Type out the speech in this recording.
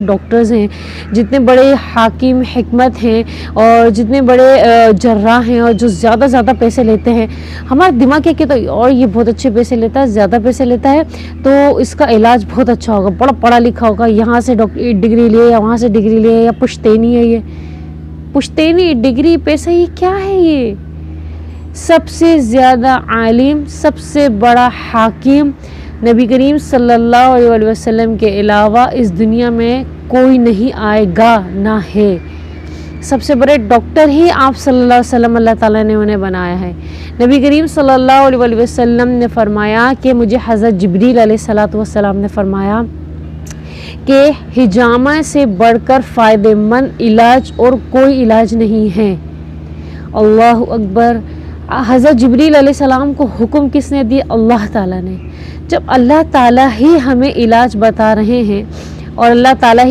Doctors हैं, जितने बड़े हाकिम हिकमत हैं और जितने बड़े जर्राह हैं और जो ज़्यादा ज़्यादा पैसे लेते हैं, हमारा दिमाग क्या कहता है और ये बहुत अच्छे पैसे लेता है, ज़्यादा पैसे लेता है तो इसका इलाज बहुत अच्छा होगा, बड़ा पढ़ा लिखा होगा, यहाँ से डॉक्टर डिग्री लिए या वहाँ से डिग्री लिए या पुश्तैनी है, ये पुश्तैनी डिग्री पैसा ये क्या है? ये सबसे ज़्यादा आलिम, सबसे बड़ा हाकिम नबी करीम सल्लल्लाहु अलैहि वसल्लम के अलावा इस दुनिया में कोई नहीं आएगा, ना है। सबसे बड़े डॉक्टर ही आप सल्लल्लाहु अलैहि वसल्लम, अल्लाह ताला ने उन्हें बनाया है। नबी करीम सल्लल्लाहु अलैहि वसल्लम ने फरमाया कि मुझे हज़रत जिब्रील अलैहिस्सलातु वस्सलाम ने फरमाया कि हिजामा से बढ़कर फ़ायदेमंद इलाज और कोई इलाज नहीं है। अल्लाहु अकबर। हज़रत जिब्रील अलैहिस्सलाम को हुक्म किसने दिया? अल्लाह ताला ने। जब अल्लाह ताला ही हमें इलाज बता रहे हैं और अल्लाह ताला ही